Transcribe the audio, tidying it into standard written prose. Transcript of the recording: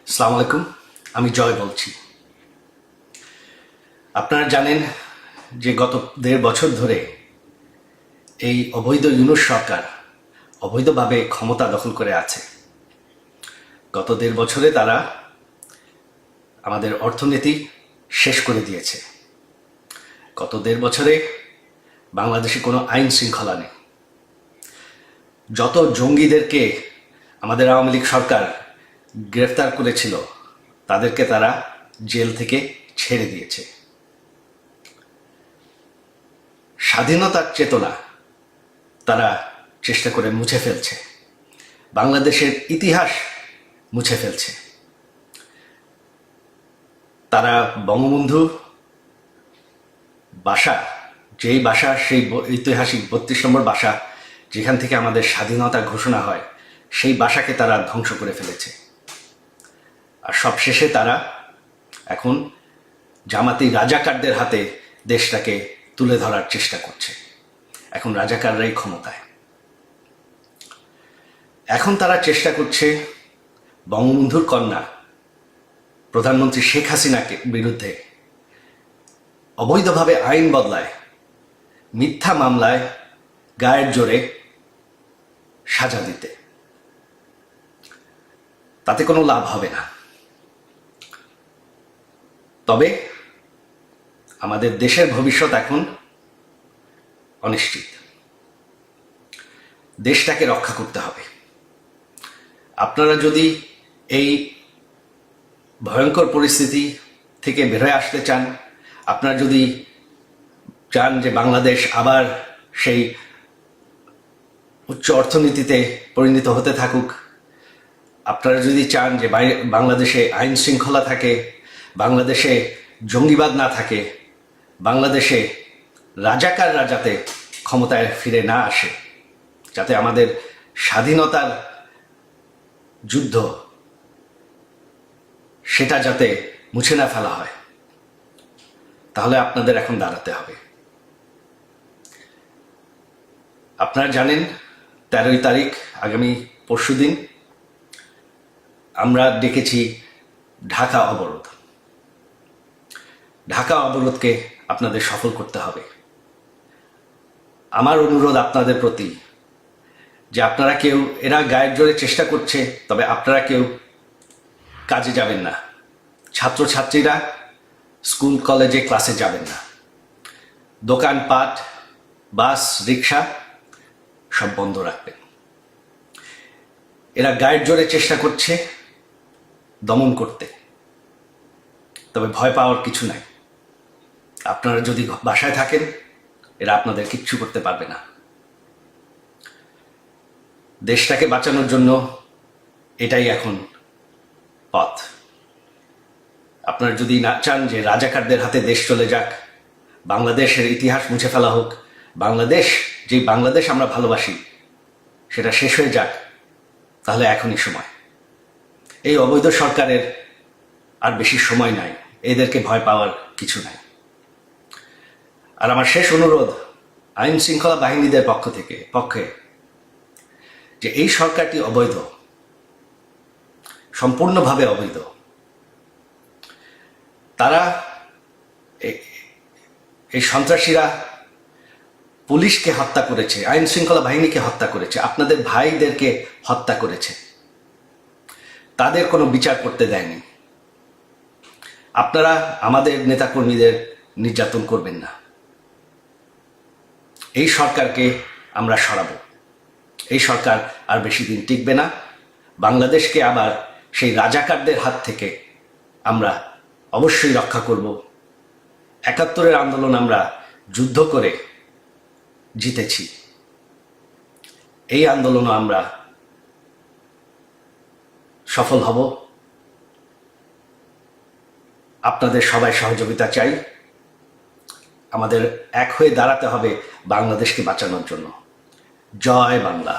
আসসালামু আলাইকুম। আমি জয় বলছি। আপনারা জানেন যে গত ১.৫ বছর ধরে এই অবৈধ ইউনূস সরকার অবৈধভাবে ক্ষমতা দখল করে আছে। গত ১.৫ বছরে তারা আমাদের অর্থনীতি শেষ করে দিয়েছে। গত ১.৫ বছরে বাংলাদেশে কোনো আইন শৃঙ্খলা নেই। যত জঙ্গিদেরকে আমাদের আওয়ামী লীগ সরকার গ্রেফতার করেছিল তাদেরকে তারা জেল থেকে ছেড়ে দিয়েছে। স্বাধীনতার চেতনা তারা চেষ্টা করে মুছে ফেলছে, বাংলাদেশের ইতিহাস মুছে ফেলছে। তারা বঙ্গবন্ধু বাসা, যেই বাসা, সেই ঐতিহাসিক ৩২ নম্বর বাসা যেখান থেকে আমাদের স্বাধীনতা ঘোষণা হয়, সেই বাসাকে তারা ধ্বংস করে ফেলেছে। আর সবশেষে তারা এখন জামাতি রাজাকারদের হাতে দেশটাকে তুলে ধরার চেষ্টা করছে। এখন রাজাকাররাই ক্ষমতায়। এখন তারা চেষ্টা করছে বঙ্গবন্ধুর কন্যা প্রধানমন্ত্রী শেখ হাসিনাকে বিরুদ্ধে অবৈধভাবে আইন বদলায়, মিথ্যা মামলায় গায়ের জোরে সাজা দিতে। তাতে কোনো লাভ হবে না। তবে আমাদের দেশের ভবিষ্যৎ এখন অনিশ্চিত। দেশটাকে রক্ষা করতে হবে। আপনারা যদি এই ভয়ঙ্কর পরিস্থিতি থেকে বের হয়ে আসতে চান, আপনারা যদি চান যে বাংলাদেশ আবার সেই উচ্চ অর্থনীতিতে পরিণত হতে থাকুক, আপনারা যদি চান যে বাংলাদেশে আইন শৃঙ্খলা থাকে, বাংলাদেশে জঙ্গিবাদ না থাকে, বাংলাদেশে রাজাকাররা যাতে ক্ষমতায় ফিরে না আসে, যাতে আমাদের স্বাধীনতার যুদ্ধ সেটা যাতে মুছে না ফেলা হয়, তাহলে আপনাদের এখন দাঁড়াতে হবে। আপনারা জানেন ১৩ই তারিখ, আগামী পরশুদিন আমরা ডেকেছি ঢাকা অবরোধ। ঢাকা অবরোধকে আপনাদের সফল করতে হবে। আমার অনুরোধ আপনাদের প্রতি যে আপনারা কেউ, এরা গায়ের জোরে চেষ্টা করছে, তবে আপনারা কেউ কাজে যাবেন না। ছাত্রছাত্রীরা স্কুল কলেজে ক্লাসে যাবেন না। দোকানপাট, বাস, রিক্সা সব বন্ধ রাখবেন। এরা গায়ের জোরে চেষ্টা করছে দমন করতে, তবে ভয় পাওয়ার কিছু নাই। আপনারা যদি বাসায় থাকেন, এরা আপনাদের কিচ্ছু করতে পারবে না। দেশটাকে বাঁচানোর জন্য এটাই এখন পথ। আপনারা যদি না চান যে রাজাকারদের হাতে দেশ চলে যাক, বাংলাদেশের ইতিহাস মুছে ফেলা হোক, বাংলাদেশ, যে বাংলাদেশ আমরা ভালোবাসি, সেটা শেষ হয়ে যাক, তাহলে এখনই সময়। এই অবৈধ সরকারের আর বেশি সময় নাই, এদেরকে ভয় পাওয়ার কিছু নাই। আর আমার শেষ অনুরোধ আইন শৃঙ্খলা বাহিনীদের পক্ষে যে এই সরকারটি অবৈধ, সম্পূর্ণভাবে অবৈধ। তারা, এই সন্ত্রাসীরা পুলিশকে হত্যা করেছে, আইন শৃঙ্খলা বাহিনীকে হত্যা করেছে, আপনাদের ভাইদেরকে হত্যা করেছে, তাদের কোনো বিচার করতে দেয়নি। আপনারা আমাদের নেতাকর্মীদের নির্যাতন করবেন না। এই সরকারকে আমরা সরাবো। এই সরকার আর বেশি দিন টিকবে না। বাংলাদেশকে আবার সেই রাজাকারদের হাত থেকে আমরা অবশ্যই রক্ষা করব। ৭১-এর আন্দোলন আমরা যুদ্ধ করে জিতেছি। এই আন্দোলনও আমরা সফল হব। আপনাদের সবাই সহযোগিতা চাই। আমাদের এক হয়ে দাঁড়াতে হবে বাংলাদেশকে বাঁচানোর জন্য। জয় বাংলা।